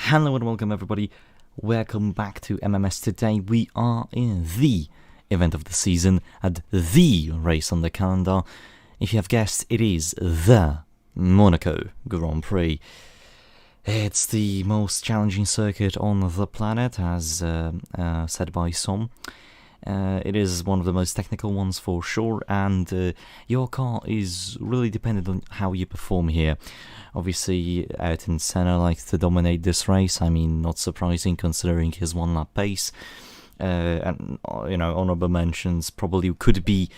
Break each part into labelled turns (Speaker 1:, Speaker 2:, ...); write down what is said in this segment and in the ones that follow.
Speaker 1: Hello and welcome everybody, welcome back to MMS. Today we are in the event of the season at the race on the calendar. If you have guessed, it is the Monaco Grand Prix. It's the most challenging circuit on the planet, as said by some. It is one of the most technical ones for sure, and your car is really dependent on how you perform here. Obviously, Ayrton Senna likes to dominate this race. I mean, not surprising considering his one-lap pace. And honorable mentions probably could be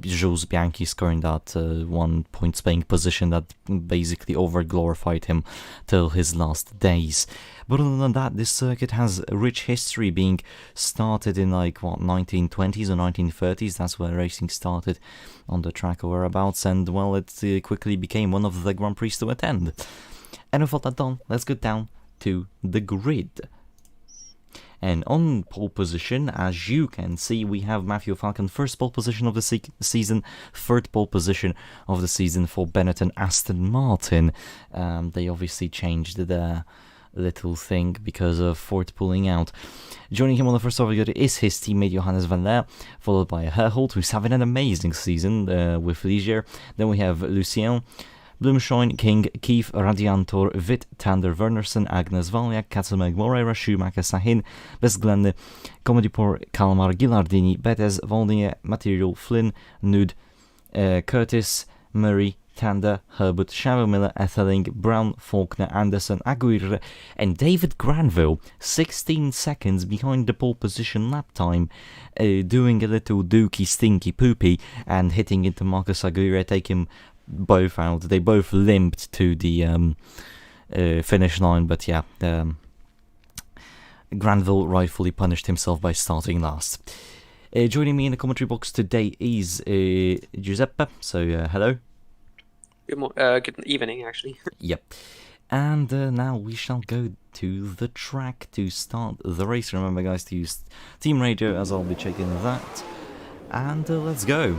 Speaker 1: Jules Bianchi scoring that 1 point Spain position that basically over-glorified him till his last days. But other than that, this circuit has a rich history, being started in 1920s or 1930s. That's where racing started on the track or whereabouts, and well, it quickly became one of the Grand Prix to attend. And with all that done, let's go down to the grid. And on pole position, as you can see, we have Matthew Falcon, first pole position of the season, third pole position of the season for Benetton Aston Martin. They obviously changed their little thing because of Ford pulling out. Joining him on the first overcut is his teammate Johannes Van Leer, followed by Herhold, who's having an amazing season with Ligier. Then we have Lucien, Blumschein, King, Keith, Radiantor, Witt, Tander, Wernersen, Agnes, Valiak, Katzenberg, Moreira, Schumacher, Sahin, Westglende, Comedipor, Kalmar, Gilardini, Bethes, Voldinger, Material, Flynn, Nud, Curtis, Murray, Tander, Herbert, Shadow Miller, Etheling, Brown, Faulkner, Anderson, Aguirre, and David Granville, 16 seconds behind the pole position lap time, doing a little dookie stinky poopy and hitting into Marcus Aguirre, take him both out. They both limped to the finish line, but yeah, Granville rightfully punished himself by starting last. Joining me in the commentary box today is Giuseppe, so hello.
Speaker 2: Good evening, actually.
Speaker 1: Yep. And now we shall go to the track to start the race. Remember, guys, to use Team Radio, as I'll be checking that. And let's go.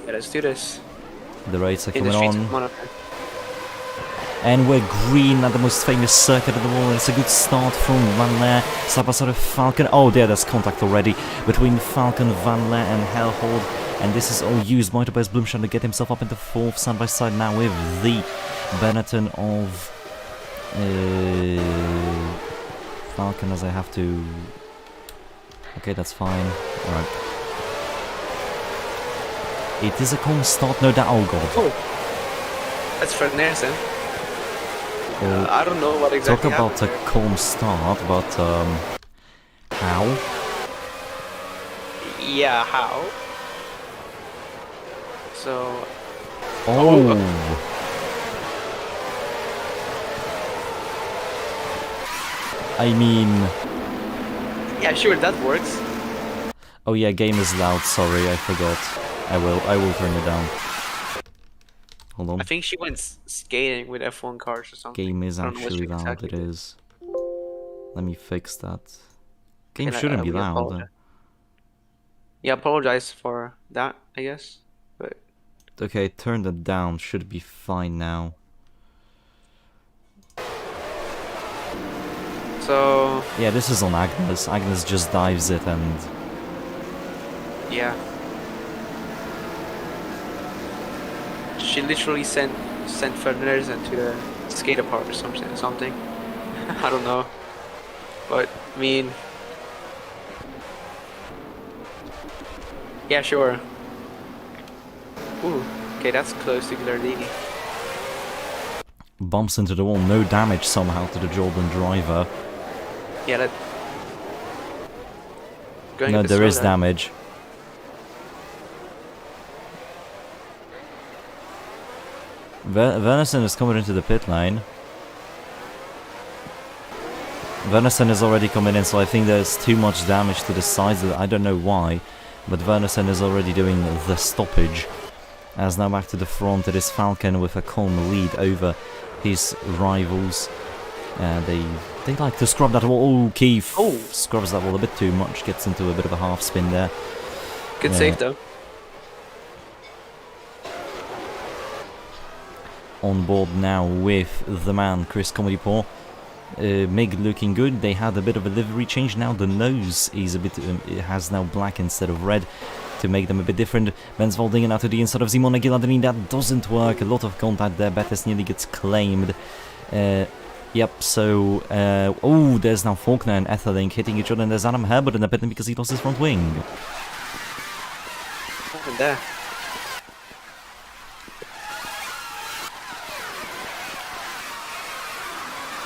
Speaker 2: Yeah, let's do this.
Speaker 1: The race are
Speaker 2: In
Speaker 1: coming
Speaker 2: the streets
Speaker 1: on.
Speaker 2: of Monaco.
Speaker 1: And we're green at the most famous circuit of the world. It's a good start from Van Leer, side by side of Falcon. Oh, there's contact already between Falcon, Van Leer and Herhold. And this is all used by Tobias Blumschein to get himself up into fourth, side by side now with the Benetton of Falcon, as I have to... Okay, that's fine. Alright. It is a calm start, no doubt. Oh god.
Speaker 2: Oh, that's Fred Nelson.
Speaker 1: Well,
Speaker 2: I don't know what exactly
Speaker 1: talk about
Speaker 2: happened
Speaker 1: a calm start, but how?
Speaker 2: Yeah, how? So...
Speaker 1: Oh! I mean...
Speaker 2: Yeah, sure, that works.
Speaker 1: Oh yeah, game is loud, sorry, I forgot. I will turn it down. Hold on.
Speaker 2: I think she went skating with F1 cars or something.
Speaker 1: Game is
Speaker 2: I don't know what
Speaker 1: actually
Speaker 2: she
Speaker 1: loud,
Speaker 2: exactly
Speaker 1: it
Speaker 2: did.
Speaker 1: is. Let me fix that. Game
Speaker 2: And
Speaker 1: shouldn't be
Speaker 2: we
Speaker 1: loud.
Speaker 2: apologize. Yeah, apologize for that, I guess. But
Speaker 1: Okay, turn that down, should be fine now.
Speaker 2: so
Speaker 1: Yeah, this is on Agnes. Agnes just dives it and...
Speaker 2: yeah. She literally sent Fernandez into the skater park or something. I don't know. But I mean, yeah, sure. Ooh, okay, that's close to Gilardini.
Speaker 1: bumps into the wall, no damage somehow to the Jordan driver.
Speaker 2: Yeah, that. Going
Speaker 1: No,
Speaker 2: a bit
Speaker 1: there
Speaker 2: slow
Speaker 1: is
Speaker 2: there.
Speaker 1: damage. Venison is coming into the pit lane. Venison is already coming in, so I think there's too much damage to the sides. I don't know why, but Venison is already doing the stoppage. As now back to the front, it is Falcon with a calm lead over his rivals. They like to scrub that wall. Oh, Keith scrubs that wall a bit too much, gets into a bit of a half spin there.
Speaker 2: Good save though.
Speaker 1: On board now with the man, Chris Comedy Paul. MiG looking good. They had a bit of a livery change. Now the nose is a bit, it has now black instead of red to make them a bit different. Benz Voldingen out to the inside of Simona Giladini. That doesn't work. A lot of contact there. Bettes nearly gets claimed. Yep, so, oh, there's now Faulkner and Etherlink hitting each other, and there's Adam Herbert in the pit because he lost his front wing.
Speaker 2: What happened there?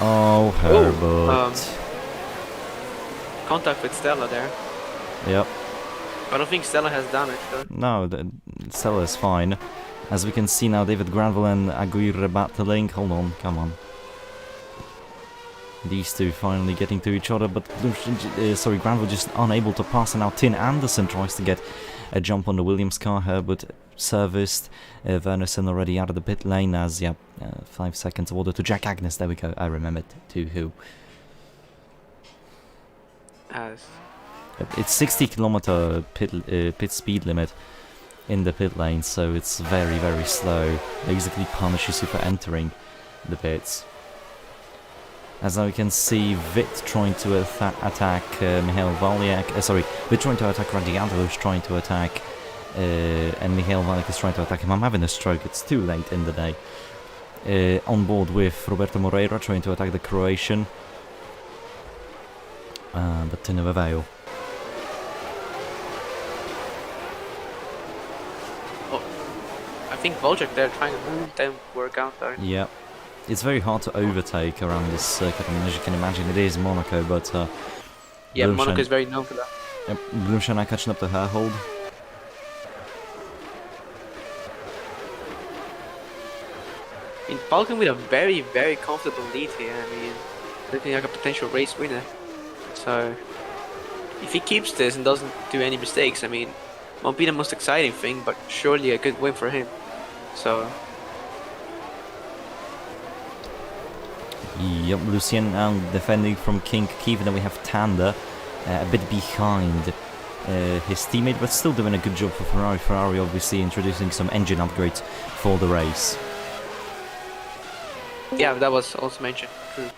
Speaker 1: Oh, Herbert.
Speaker 2: Contact with Stella there.
Speaker 1: Yep.
Speaker 2: I don't think Stella has damage though.
Speaker 1: No, Stella is fine. As we can see now, David Granville and Aguirre battling. Hold on, come on. These two finally getting to each other, but Granville just unable to pass, and now Tin Anderson tries to get a jump on the Williams car. Herbert serviced. Wernerson already out of the pit lane as, 5 seconds order to Jack Agnes. There we go, I remembered to who. It's 60-kilometer pit speed limit in the pit lane, so it's very, very slow. Basically punishes you for entering the pits. As now we can see Witt trying to attack Michael Valiak. Witt trying to attack Radiato, who's trying to attack, and Michael Valiak is trying to attack him. I'm having a stroke, it's too late in the day. On board with Roberto Moreira trying to attack the Croatian. But to no avail.
Speaker 2: I think Wojciech there trying to move, didn't work out though.
Speaker 1: Yeah. It's very hard to overtake around this circuit. I mean, as you can imagine, it is Monaco, but
Speaker 2: yeah, Monaco is very known for that.
Speaker 1: Yep, Blumschein now catching up to Herhold.
Speaker 2: I mean, Falcon with a very, very comfortable lead here. I mean, looking like a potential race winner. So, if he keeps this and doesn't do any mistakes, I mean, won't be the most exciting thing, but surely a good win for him. So.
Speaker 1: Yep, Lucien now defending from King Keith, and then we have Tander a bit behind his teammate, but still doing a good job for Ferrari. Ferrari obviously introducing some engine upgrades for the race.
Speaker 2: Yeah, that was also mentioned. True.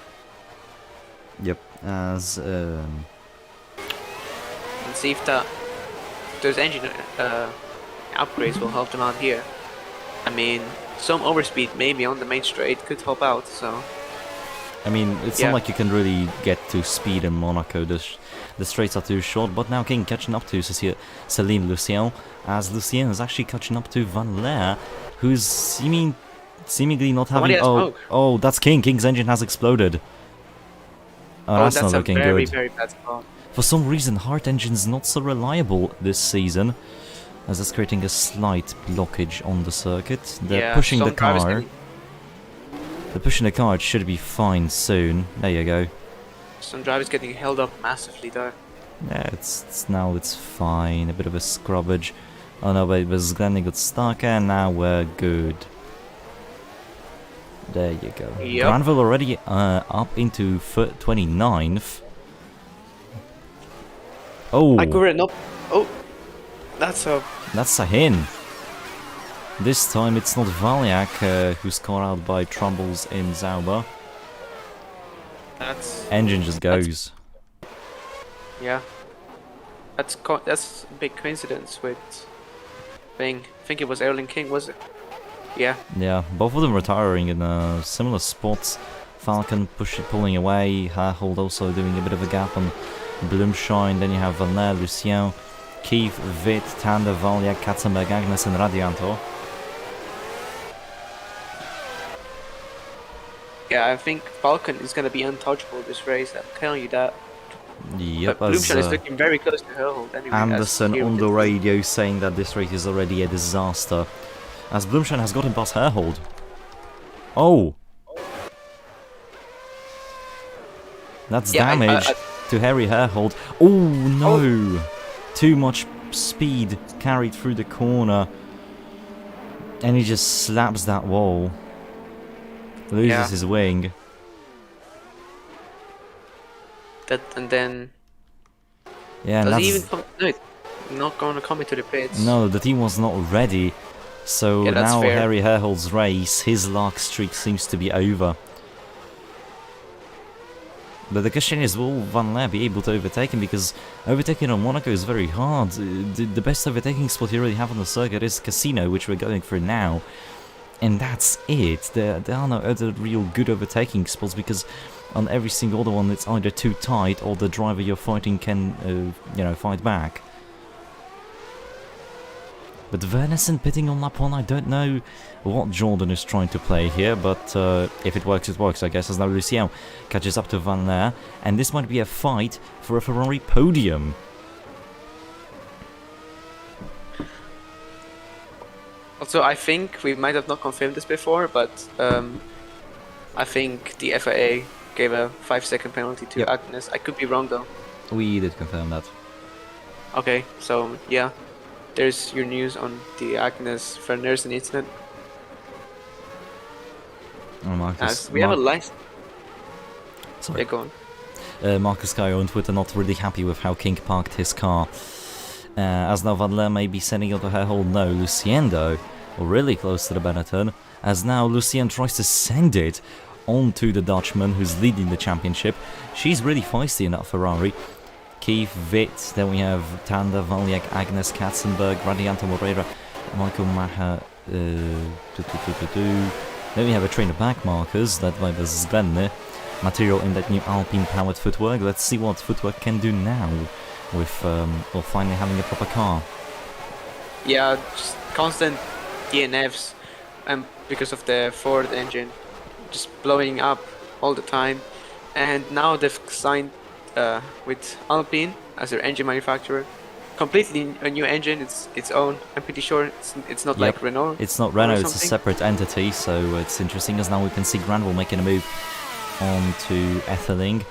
Speaker 1: Yep, as
Speaker 2: and see if those engine upgrades will help them out here. I mean, some overspeed maybe on the main straight could help out, so.
Speaker 1: I mean, it's not like you can really get to speed in Monaco. The straights are too short, but now King catching up to Celine Lucien, as Lucien is actually catching up to Van Leer, who's seemingly not having. Oh, that's King. King's engine has exploded. Oh, that's not looking good.
Speaker 2: Very, very bad spot.
Speaker 1: For some reason, Hart engine's not so reliable this season, as it's creating a slight blockage on the circuit. They're pushing the car. They're pushing the car, it should be fine soon. There you go.
Speaker 2: Some drivers getting held up massively though.
Speaker 1: Yeah, it's fine. A bit of a scrubbage. Oh no, but it was Glenn got stuck, and now we're good. There you go.
Speaker 2: Yep.
Speaker 1: Granville already up into 29th. Oh!
Speaker 2: I couldn't up. Oh! That's
Speaker 1: a hin. This time it's not Valiak who's caught out by Trumbles in Zauber. Engine just goes.
Speaker 2: Yeah. That's a big coincidence with I think it was Erling King, was it? Yeah.
Speaker 1: Yeah, both of them retiring in similar spots. Falcon pulling away, Herhold also doing a bit of a gap on Blumschein. Then you have Van Leer, Lucien, Keith, Witt, Tander, Valiak, Katzenberg, Agnes and Radianto.
Speaker 2: Yeah, I think Falcon is going to be untouchable this race, I'm telling you that.
Speaker 1: Yep,
Speaker 2: but Blumschein is looking very close to Herhold anyway.
Speaker 1: Anderson on the radio saying that this race is already a disaster, as Blumschein has gotten past Herhold. Oh! That's damage to Harry Herhold. Oh no! Too much speed carried through the corner, and he just slaps that wall. Loses his wing.
Speaker 2: And then.
Speaker 1: Yeah,
Speaker 2: does he even not going to come into the pits?
Speaker 1: No, the team was not ready. So now
Speaker 2: fair.
Speaker 1: Harry Herhold's race, his luck streak seems to be over. But the question is, will Van Leer be able to overtake him? Because overtaking on Monaco is very hard. The best overtaking spot you really have on the circuit is Casino, which we're going for now. And that's it. There are no other real good overtaking spots, because on every single other one it's either too tight or the driver you're fighting can, fight back. But Vernessen pitting on lap 1, I don't know what Jordan is trying to play here, but if it works, I guess, as now Lucien catches up to Van Leer, and this might be a fight for a Ferrari podium.
Speaker 2: Also, I think we might have not confirmed this before, but I think the FIA gave a 5-second penalty to Agnes. I could be wrong though.
Speaker 1: We did confirm that.
Speaker 2: Okay, so yeah. There's your news on the Agnes Vernessen incident.
Speaker 1: Oh, Marcus.
Speaker 2: We have a license.
Speaker 1: Sorry.
Speaker 2: Yeah, go on.
Speaker 1: Marcus Guy on Twitter not really happy with how King parked his car. As now Van Leer may be sending out to her hole. No, Lucien though, really close to the Benetton. As now Lucien tries to send it onto the Dutchman who's leading the championship. She's really feisty in that Ferrari. Keith, Witt, then we have Tanda, Valjak, Agnes, Katzenberg, Radianta Moreira, Michael Maher, Then we have a train of back markers, led by the Svenny. Material in that new Alpine powered footwork. Let's see what footwork can do now with finally having a proper car.
Speaker 2: Yeah, just constant DNFs, and because of the Ford engine just blowing up all the time. And now they've signed with Alpine as their engine manufacturer. Completely a new engine, it's its own. I'm pretty sure it's not like Renault.
Speaker 1: It's not Renault, it's a separate entity, so it's interesting as now we can see Granville making a move on to Etherling.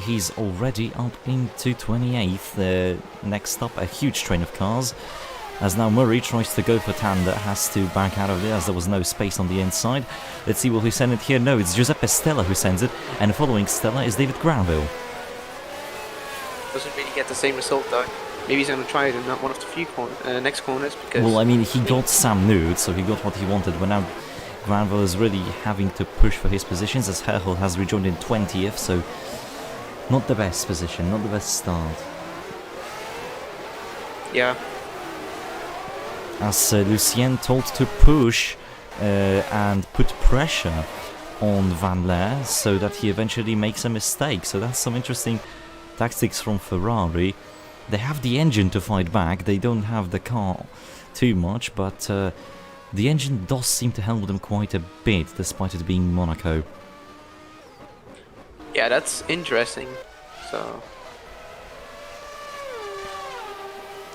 Speaker 1: He's already up into 28th. Next up, a huge train of cars. As now Murray tries to go for Tanda, has to back out of there as there was no space on the inside. Let's see, will he send it here? No, it's Giuseppe Stella who sends it, and following Stella is David Granville.
Speaker 2: Doesn't really get the same result though. Maybe he's going to try it in one of the few next corners because...
Speaker 1: Well, I mean, he got Sam Nude, so he got what he wanted, but now Granville is really having to push for his positions as Herhol has rejoined in 20th, so not the best position, not the best start.
Speaker 2: Yeah.
Speaker 1: As Lucien told to push and put pressure on Van Leer so that he eventually makes a mistake, so that's some interesting tactics from Ferrari. They have the engine to fight back, they don't have the car too much, but the engine does seem to help them quite a bit, despite it being Monaco.
Speaker 2: Yeah, that's interesting. So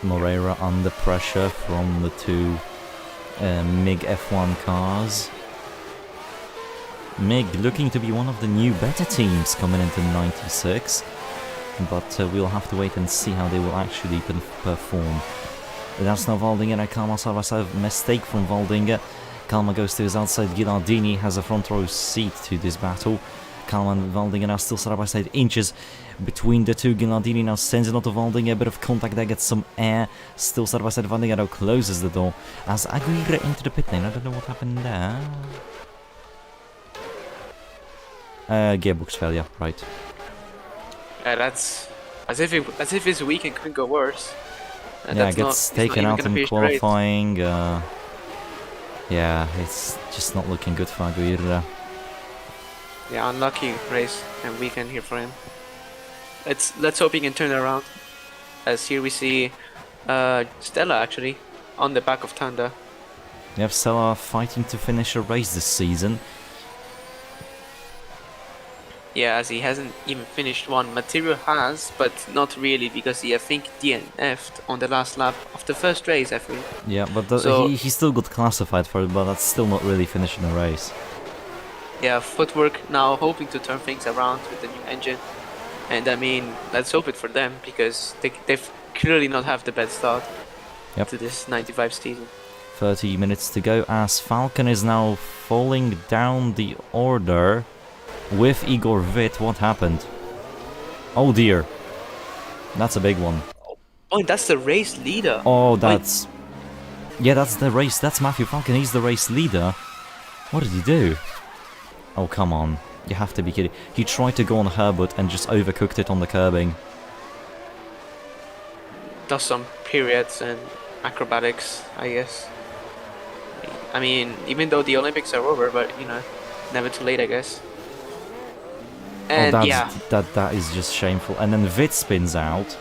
Speaker 1: Moreira under pressure from the two MiG F1 cars. MiG looking to be one of the new better teams coming into 96. But we'll have to wait and see how they will actually perform. That's now Waldinger and Kalmar Sarvasav. Mistake from Waldinger. Kalmar goes to his outside. Gilardini has a front row seat to this battle. Kalmar and Waldinger now still side by side, inches between the two. Gilardini now sends it on to Waldinger. A bit of contact there, gets some air. Still side by side. Waldinger now closes the door as Aguirre into the pit lane. I don't know what happened there. Gearbox failure, right.
Speaker 2: Yeah, that's as if his weekend couldn't go worse.
Speaker 1: Yeah, gets taken out in qualifying. Yeah, it's just not looking good for Aguirre.
Speaker 2: Yeah, unlucky race and weekend here for him. Let's hope he can turn it around. As here we see Stella actually on the back of Tanda.
Speaker 1: We have Stella fighting to finish a race this season.
Speaker 2: Yeah, as he hasn't even finished one. Material has, but not really, because he, I think, DNF'd on the last lap of the first race, I think.
Speaker 1: Yeah, but he still got classified for it, but that's still not really finishing a race.
Speaker 2: Yeah, footwork now hoping to turn things around with the new engine. And I mean, let's hope it for them, because they've clearly not have the best start to this 95 season.
Speaker 1: 30 minutes to go as Falcon is now falling down the order. With Igor Witt, what happened? Oh dear. That's a big one.
Speaker 2: Oh, that's the race leader.
Speaker 1: Oh, that's... Wait. Yeah, that's the race. That's Matthew Falcon. He's the race leader. What did he do? Oh, come on. You have to be kidding. He tried to go on Herbert and just overcooked it on the curbing.
Speaker 2: Does some periods and acrobatics, I guess. I mean, even though the Olympics are over, but you know, never too late, I guess. And
Speaker 1: oh,
Speaker 2: yeah,
Speaker 1: that is just shameful. And then Vit spins out.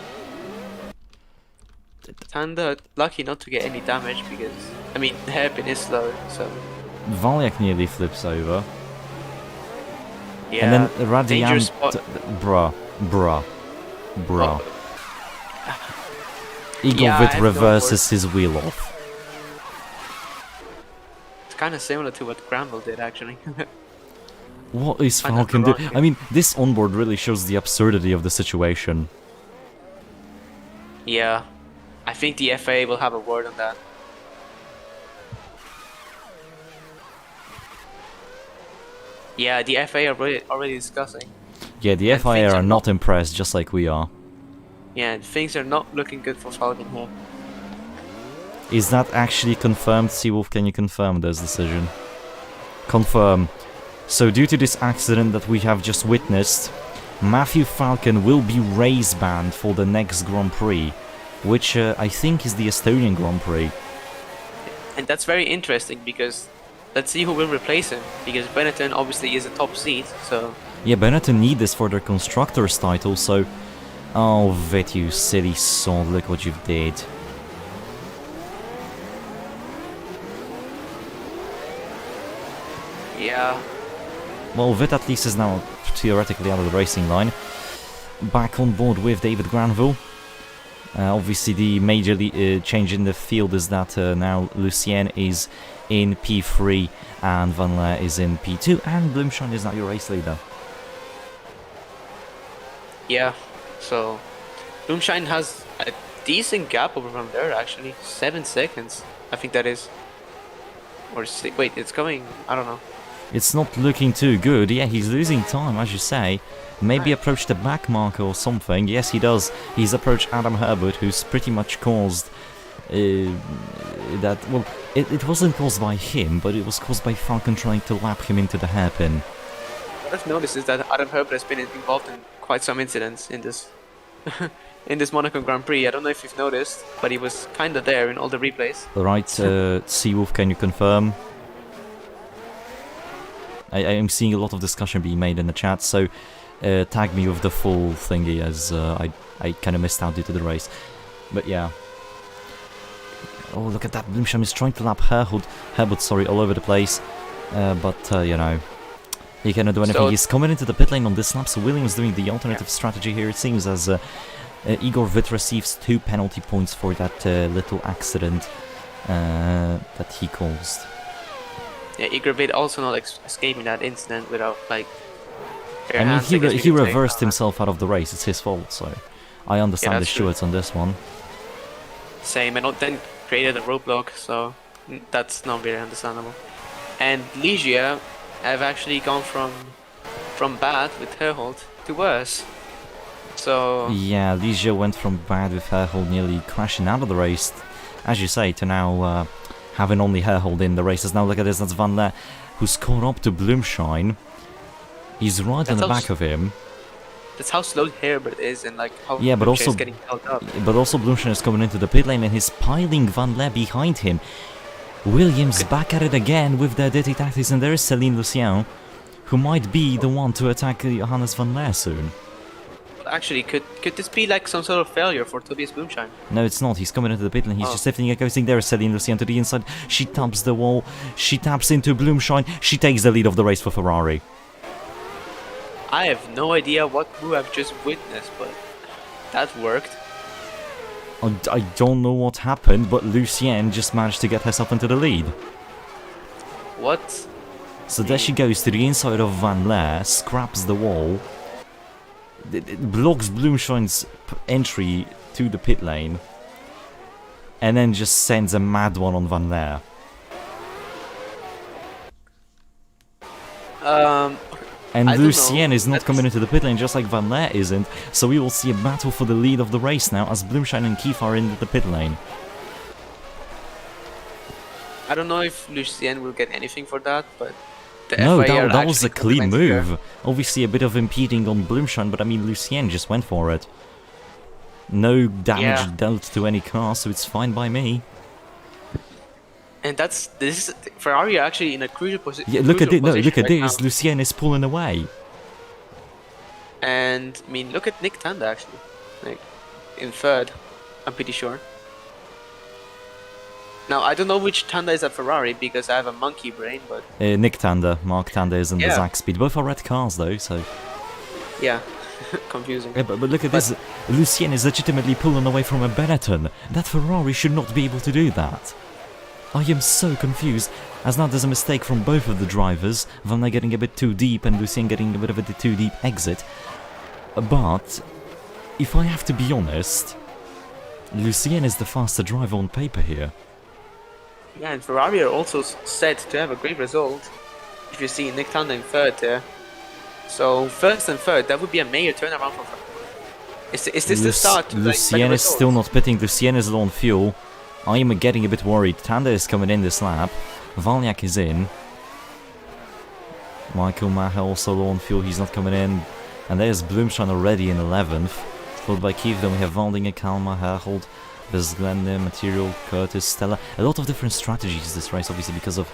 Speaker 2: kinda lucky not to get any damage because I mean, the hairpin is slow, so
Speaker 1: Valyak nearly flips over.
Speaker 2: yeah.
Speaker 1: And then
Speaker 2: dangerous
Speaker 1: Radiant...
Speaker 2: spot.
Speaker 1: Bruh.
Speaker 2: Oh,
Speaker 1: Eagle
Speaker 2: yeah, I
Speaker 1: Vit
Speaker 2: have no
Speaker 1: reverses his wheel off.
Speaker 2: it's kind of similar to what Granville did, actually.
Speaker 1: What is
Speaker 2: Kind of
Speaker 1: Falcon doing?
Speaker 2: ironic.
Speaker 1: I mean, this onboard really shows the absurdity of the situation.
Speaker 2: Yeah, I think the FA will have a word on that. Yeah, the FA are already discussing.
Speaker 1: Yeah, the
Speaker 2: And
Speaker 1: FIA
Speaker 2: things
Speaker 1: are
Speaker 2: are
Speaker 1: not impressed, just like we are.
Speaker 2: Yeah, things are not looking good for Falcon here.
Speaker 1: Is that actually confirmed? Seawolf, can you confirm this decision? Confirm. So due to this accident that we have just witnessed, Matthew Falcon will be race banned for the next Grand Prix, which I think is the Estonian Grand Prix.
Speaker 2: And that's very interesting because let's see who will replace him. Because Benetton obviously is a top seed, so
Speaker 1: Yeah, Benetton need this for their constructors title, so... Oh, Vit, you silly sod, look what you've did.
Speaker 2: yeah.
Speaker 1: Well, Vit at least is now theoretically out of the racing line. Back on board with David Granville. Obviously, the major change in the field is that now Lucien is in P3 and Van Leer is in P2, and Bloomshine is now your race leader.
Speaker 2: Yeah, so Bloomshine has a decent gap over from there actually. 7 seconds, I think that is. Or wait, it's coming. I don't know.
Speaker 1: It's not looking too good. Yeah, he's losing time, as you say. Maybe
Speaker 2: Right.
Speaker 1: approach the back marker or something. Yes, he does. He's approached Adam Herbert, who's pretty much caused that. Well, it wasn't caused by him, but it was caused by Falcon trying to lap him into the hairpin.
Speaker 2: What I've noticed is that Adam Herbert has been involved in quite some incidents in this in this Monaco Grand Prix. I don't know if you've noticed, but he was kind of there in all the replays.
Speaker 1: Right, Seawolf, can you confirm? I am seeing a lot of discussion being made in the chat, so tag me with the full thingy, as I kind of missed out due to the race. But yeah. Oh, look at that. Bloomsham is trying to lap Herbert, sorry, all over the place. But, you know, he cannot do anything.
Speaker 2: So
Speaker 1: He's coming into the pit lane on this lap, so Williams doing the alternative strategy here, it seems, as Igor Vit receives 2 penalty points for that little accident that he caused.
Speaker 2: yeah, Igor Vid also not escaping that incident without like. bare
Speaker 1: I mean,
Speaker 2: hands, I guess we
Speaker 1: he
Speaker 2: could say.
Speaker 1: reversed himself out of the race, it's his fault, so I understand the
Speaker 2: that's true.
Speaker 1: stewards on this one.
Speaker 2: Same, and then created a roadblock, so that's not very understandable. And Ligia have actually gone from bad with Herhold to worse. So
Speaker 1: Yeah, Ligia went from bad with Herhold nearly crashing out of the race, as you say, to now having only Herhold in the races. Now look at this, that's Van Leer, who's caught up to Bloomshine. He's right on the back of him.
Speaker 2: that's how slow Herbert is, and like how
Speaker 1: Yeah, but
Speaker 2: Lucia
Speaker 1: also-
Speaker 2: is getting held up.
Speaker 1: But also Bloomshine is coming into the pit lane and he's piling Van Leer behind him. Williams back at it again with their dirty tactics, and there is Céline Lucien, who might be the one to attack Johannes Van Leer soon.
Speaker 2: Actually, could this be like some sort of failure for Tobias Bloomshine?
Speaker 1: No, it's not. He's coming into the pit lane. He's
Speaker 2: Oh.
Speaker 1: just lifting it, going there. Céline Lucien to the inside. She taps the wall. She taps into Bloomshine. She takes the lead of the race for Ferrari.
Speaker 2: I have no idea what move I've just witnessed, but that worked.
Speaker 1: I don't know what happened, but Lucien just managed to get herself into the lead.
Speaker 2: What?
Speaker 1: So there she goes to the inside of Van Leer, scraps the wall, it blocks Bloomshine's entry to the pit lane, and then just sends a mad one on Van Leer. And
Speaker 2: I don't
Speaker 1: Lucien
Speaker 2: know.
Speaker 1: is not
Speaker 2: That's-
Speaker 1: coming into the pit lane, just like Van Leer isn't, so we will see a battle for the lead of the race now, as Bloomshine and Keith are in the pit lane.
Speaker 2: I don't know if Lucien will get anything for that, but the
Speaker 1: No,
Speaker 2: FIA are
Speaker 1: that was a
Speaker 2: actually
Speaker 1: clean
Speaker 2: complimenting her.
Speaker 1: move. Obviously a bit of impeding on Blumschein, but I mean Lucien just went for it. No damage
Speaker 2: Yeah.
Speaker 1: dealt to any car, so it's fine by me.
Speaker 2: And this is Ferrari are actually in a crucial position.
Speaker 1: Yeah, look at it. No, look at
Speaker 2: right
Speaker 1: this.
Speaker 2: now.
Speaker 1: Lucien is pulling away.
Speaker 2: And I mean, look at Nick Tanda actually, like in third. I'm pretty sure. Now I don't know which Tanda is at Ferrari because I have a monkey brain, but
Speaker 1: Nick Tanda, Mark Tanda is in the
Speaker 2: Yeah.
Speaker 1: Zach Speed. Both are red cars though, so.
Speaker 2: yeah, confusing.
Speaker 1: Yeah, but look at this. Lucien is legitimately pulling away from a Benetton. That Ferrari should not be able to do that. I am so confused, as now there's a mistake from both of the drivers, Van Der getting a bit too deep and Lucien getting a bit of a too deep exit. But, if I have to be honest, Lucien is the faster driver on paper here.
Speaker 2: Yeah, and Ferrari are also set to have a great result. If you see Nick Tanda in third there, so first and third, that would be a major turnaround for Ferrari. Is this the start? To, like,
Speaker 1: Lucien
Speaker 2: better
Speaker 1: is still
Speaker 2: results?
Speaker 1: not pitting, Lucien is low on fuel. I am getting a bit worried. Tanda is coming in this lap. Valniak is in. Michael Maher also low on fuel, he's not coming in. And there's Blumschein already in 11th. Followed by Keith, then we have Valdinger, Kalmar, Herhold, Vesglende, Material, Curtis, Stella. A lot of different strategies this race, obviously because of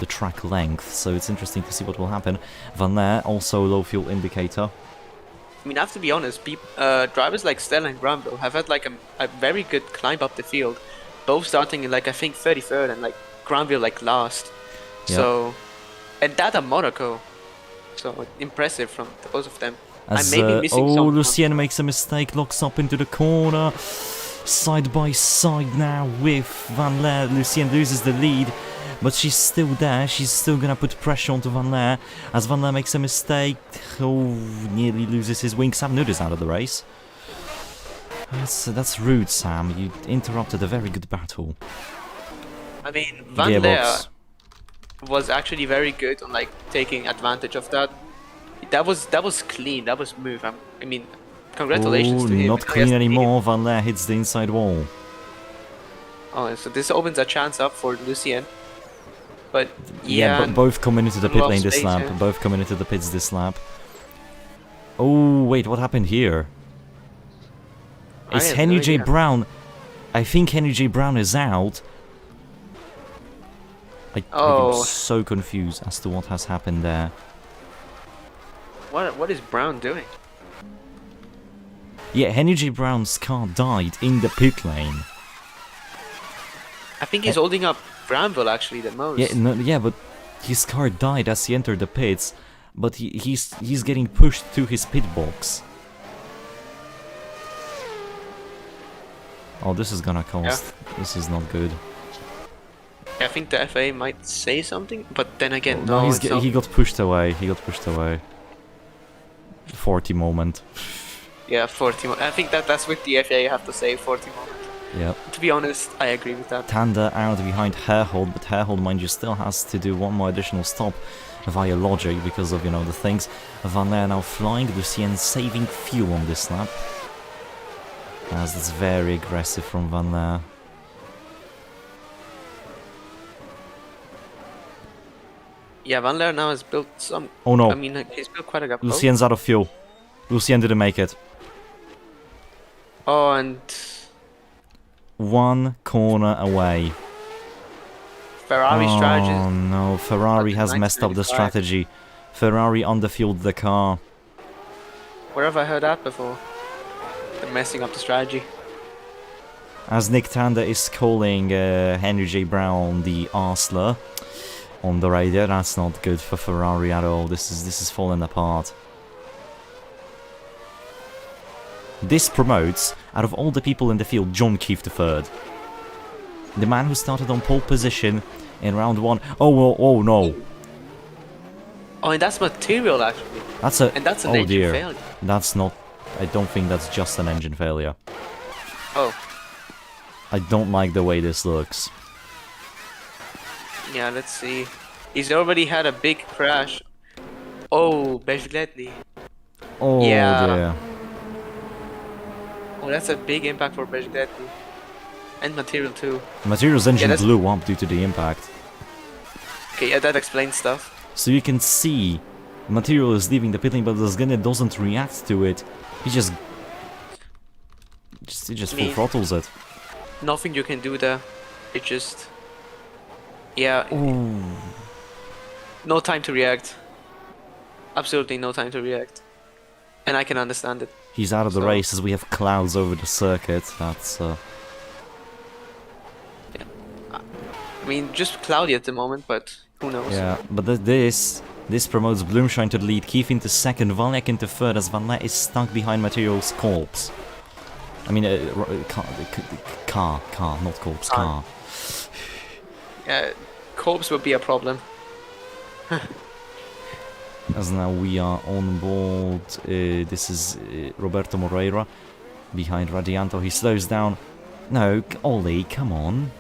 Speaker 1: the track length. So it's interesting to see what will happen. Van Der, also low fuel indicator.
Speaker 2: I mean, I have to be honest. Drivers like Stella and Granville have had like a very good climb up the field, both starting in like I think 33rd and like Granville like last.
Speaker 1: Yeah.
Speaker 2: So, and that at Monaco. So impressive from both of them.
Speaker 1: As,
Speaker 2: I may be missing some.
Speaker 1: Lucien makes a mistake, locks up into the corner. Side by side now with Van Leer. Lucien loses the lead, but she's still there. She's still gonna put pressure onto Van Leer. As Van Leer makes a mistake, nearly loses his wing. Sam Nudd is out of the race. That's rude, Sam. You interrupted a very good battle.
Speaker 2: I mean, Van Leer
Speaker 1: Gearbox.
Speaker 2: was actually very good on like taking advantage of that. That was clean. That was smooth. I mean, congratulations to him.
Speaker 1: Not
Speaker 2: Now he has
Speaker 1: clean
Speaker 2: to
Speaker 1: anymore. Van Leer hits the inside wall.
Speaker 2: Oh, so this opens a chance up for Lucien. But
Speaker 1: Yeah, but both coming into the pit
Speaker 2: lost
Speaker 1: lane this
Speaker 2: space,
Speaker 1: lap.
Speaker 2: yeah.
Speaker 1: Both coming into the pits this lap. Oh, wait, what happened here?
Speaker 2: I
Speaker 1: Is
Speaker 2: have
Speaker 1: Henry
Speaker 2: no
Speaker 1: J.
Speaker 2: idea.
Speaker 1: Brown... I think Henry J. Brown is out. I
Speaker 2: Oh.
Speaker 1: am so confused as to what has happened there.
Speaker 2: what is Brown doing?
Speaker 1: Yeah, Henry J. Brown's car died in the pit lane.
Speaker 2: I think he's holding up Granville actually the most.
Speaker 1: Yeah, no, yeah, but his car died as he entered the pits. But he's getting pushed to his pit box. Oh, this is gonna cost. This is not good.
Speaker 2: I think the FA might say something, but then again,
Speaker 1: No,
Speaker 2: no.
Speaker 1: he's
Speaker 2: it's not.
Speaker 1: he got pushed away. He got pushed away. 40 moment.
Speaker 2: Yeah, 40. I think that's with the FA. You have to say 40 moment.
Speaker 1: Yep.
Speaker 2: To be honest, I agree with that.
Speaker 1: Tanda out behind Herhold, but Herhold, mind you, still has to do one more additional stop via logic because of, you know, the things. Van Leer now flying, Lucien saving fuel on this lap. As that's very aggressive from Van Leer.
Speaker 2: Yeah, Van Leer now has built some.
Speaker 1: Oh no,
Speaker 2: I mean, he's built quite a gap.
Speaker 1: Lucien's out of fuel. Lucien didn't make it.
Speaker 2: Oh, and
Speaker 1: One corner away.
Speaker 2: Ferrari
Speaker 1: Oh
Speaker 2: strategy.
Speaker 1: no, Ferrari
Speaker 2: But
Speaker 1: has messed up the
Speaker 2: 1995.
Speaker 1: strategy. Ferrari underfueled the car.
Speaker 2: Where have I heard that before? They're messing up the strategy.
Speaker 1: As Nick Tanda is calling Henry J. Brown the arsler on the radio, that's not good for Ferrari at all. This is falling apart. This promotes, out of all the people in the field, John Keefe III. The man who started on pole position in round one. Oh no.
Speaker 2: Oh, and that's material actually.
Speaker 1: That's a...
Speaker 2: And that's an
Speaker 1: oh
Speaker 2: engine
Speaker 1: dear.
Speaker 2: failure.
Speaker 1: That's not... I don't think that's just an engine failure.
Speaker 2: Oh,
Speaker 1: I don't like the way this looks.
Speaker 2: yeah, let's see. He's already had a big crash. Oh, Bezgledny.
Speaker 1: Oh
Speaker 2: Yeah.
Speaker 1: dear.
Speaker 2: Oh, that's a big impact for Bezgledny. And material too.
Speaker 1: Material's engine
Speaker 2: that's-
Speaker 1: blew up due to the impact.
Speaker 2: Okay, yeah, that explains stuff.
Speaker 1: So you can see Material is leaving the pit lane, but Zgene doesn't react to it. He just full throttles it.
Speaker 2: Nothing you can do there. It just... Yeah.
Speaker 1: Ooh.
Speaker 2: No time to react. Absolutely no time to react. And I can understand it.
Speaker 1: He's out of the race as we have clouds over the circuit. That's
Speaker 2: Yeah. I mean, just cloudy at the moment, but who knows?
Speaker 1: yeah. But this promotes Bloomshine to the lead, Keith into second, Valek into third, as Van Let is stuck behind Material's corpse. I mean, car, not corpse, car.
Speaker 2: Corpse would be a problem.
Speaker 1: As now we are on board, this is Roberto Moreira behind Radianto. He slows down. No, Ollie, come on.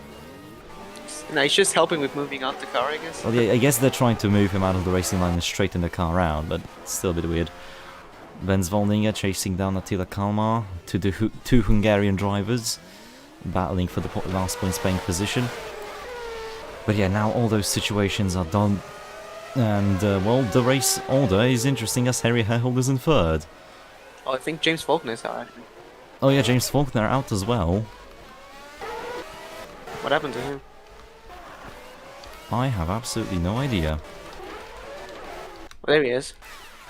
Speaker 2: No, he's just helping with moving out the car, I guess.
Speaker 1: Well, yeah, I guess they're trying to move him out of the racing line and straighten the car out, but it's still a bit weird. Benz Volninger chasing down Attila Kalmar to the two Hungarian drivers, battling for the last points paying position. But yeah, now all those situations are done. And, well, the race order is interesting as Harry Herhold is in third.
Speaker 2: Oh, I think James Faulkner is out, actually.
Speaker 1: Oh yeah, James Faulkner out as well.
Speaker 2: What happened to him?
Speaker 1: I have absolutely no idea.
Speaker 2: Well, there he is.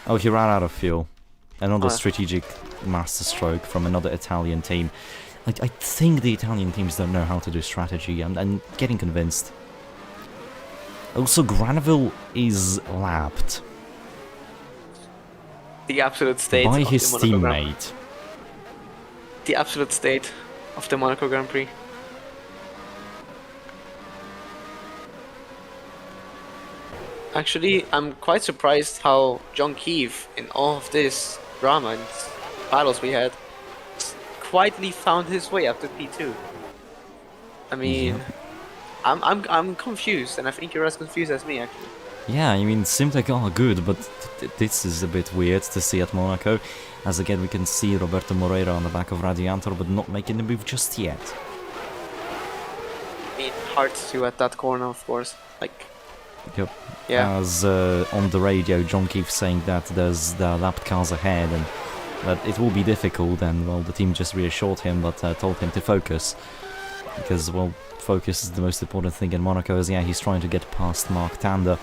Speaker 1: Oh, he ran out of fuel. Another strategic masterstroke from another Italian team. I think the Italian teams don't know how to do strategy. I'm getting convinced. Also, Granville is lapped
Speaker 2: The absolute state
Speaker 1: by
Speaker 2: of
Speaker 1: his
Speaker 2: the Monaco Grand Prix.
Speaker 1: teammate.
Speaker 2: The absolute state of the Monaco Grand Prix. Actually, I'm quite surprised how John Keefe, in all of this drama and battles we had, quietly found his way after P2. I mean, I'm confused, and I think you're as confused as me, actually.
Speaker 1: Yeah, I mean, it seemed like, oh, good, but this is a bit weird to see at Monaco. As again, we can see Roberto Moreira on the back of Radiantor, but not making the move just yet.
Speaker 2: I mean, hard to at that corner, of course. Like,
Speaker 1: Yep.
Speaker 2: yeah.
Speaker 1: As on the radio, John Keefe saying that there's the lapped cars ahead and that it will be difficult, and well, the team just reassured him, but told him to focus. Because, well, focus is the most important thing in Monaco, as yeah, he's trying to get past Mark Tander,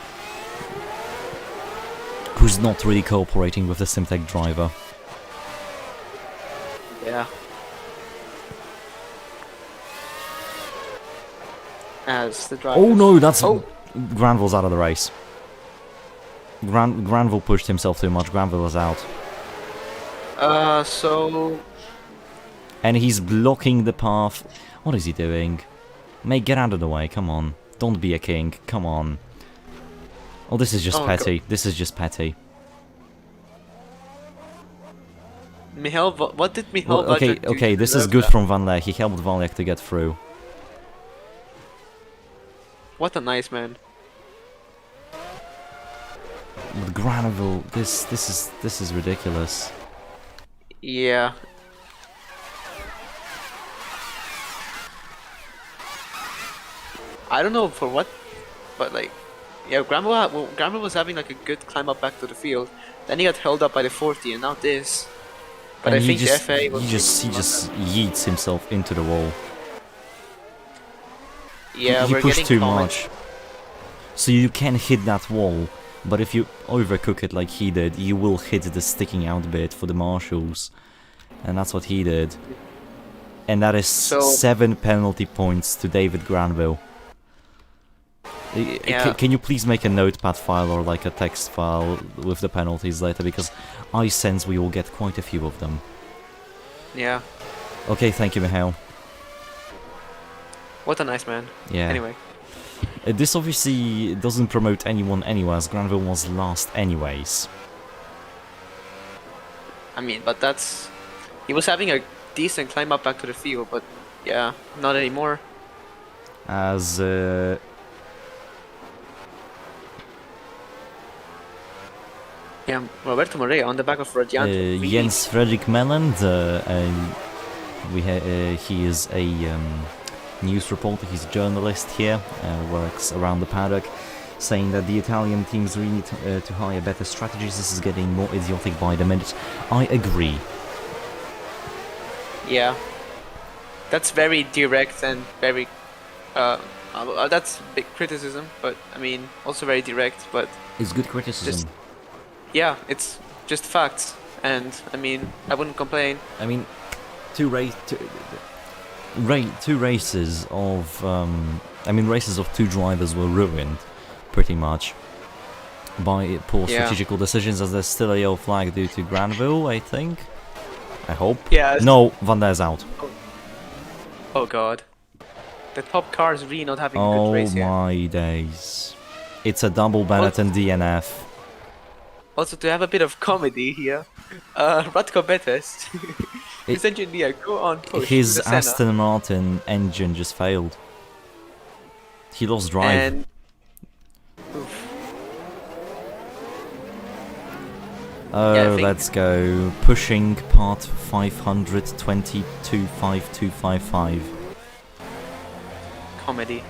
Speaker 1: who's not really cooperating with the Simtech driver.
Speaker 2: Yeah. As the driver.
Speaker 1: Oh no, that's...
Speaker 2: Oh!
Speaker 1: Granville's out of the race. Granville pushed himself too much, Granville is out.
Speaker 2: So...
Speaker 1: And he's blocking the path. What is he doing? Mate, get out of the way, come on. Don't be a king, come on. Oh, this is just petty. This is just petty.
Speaker 2: Michael, what did Michael
Speaker 1: Well, okay, this is good from Van Leck. He helped Van Leck to get through.
Speaker 2: What a nice man.
Speaker 1: But Granville, this is ridiculous.
Speaker 2: Yeah. I don't know for what, but like, yeah, Granville was having like a good climb up back to the field. Then he got held up by the 40, and now this. But
Speaker 1: and
Speaker 2: I think
Speaker 1: the
Speaker 2: FA was
Speaker 1: he just yeets himself into the wall.
Speaker 2: Yeah,
Speaker 1: he
Speaker 2: we're
Speaker 1: pushed
Speaker 2: getting
Speaker 1: too
Speaker 2: comments.
Speaker 1: much. So you can hit that wall, but if you overcook it like he did, you will hit the sticking out bit for the marshals. And that's what he did. And that is 7 penalty points to David Granville.
Speaker 2: Yeah.
Speaker 1: Can you please make a notepad file or like a text file with the penalties later, because I sense we will get quite a few of them.
Speaker 2: Yeah.
Speaker 1: Okay, thank you, Michael.
Speaker 2: What a nice man.
Speaker 1: Yeah.
Speaker 2: Anyway.
Speaker 1: This obviously doesn't promote anyone anywhere, as Granville was last anyways.
Speaker 2: I mean, but that's... He was having a decent climb up back to the field, but yeah, not anymore.
Speaker 1: As
Speaker 2: Yeah, Roberto Moreira on the back of Radiant.
Speaker 1: Jens Fredrik Melland, he is a news reporter, he's a journalist here, works around the paddock. saying that the Italian teams really need to hire better strategies. This is getting more idiotic by the minute. I agree.
Speaker 2: Yeah, that's very direct and very. That's big criticism, but I mean also very direct. But
Speaker 1: It's good criticism.
Speaker 2: yeah, it's just facts, and I mean I wouldn't complain.
Speaker 1: I mean, two races of races of two drivers were ruined, pretty much, by poor strategical decisions. As there's still a yellow flag due to Granville, I think. I hope.
Speaker 2: Yeah.
Speaker 1: No, Van Der's out.
Speaker 2: Oh god, the top car is really not having a good race
Speaker 1: Oh
Speaker 2: here.
Speaker 1: my days! It's a double Benetton DNF.
Speaker 2: Also, to have a bit of comedy here, Radko Betes, his engineer, go on push.
Speaker 1: His
Speaker 2: the Senna,
Speaker 1: Aston Martin engine just failed. He lost drive.
Speaker 2: and oof.
Speaker 1: Oh,
Speaker 2: Yeah, I think-
Speaker 1: let's go. Pushing part 522.5255.
Speaker 2: comedy.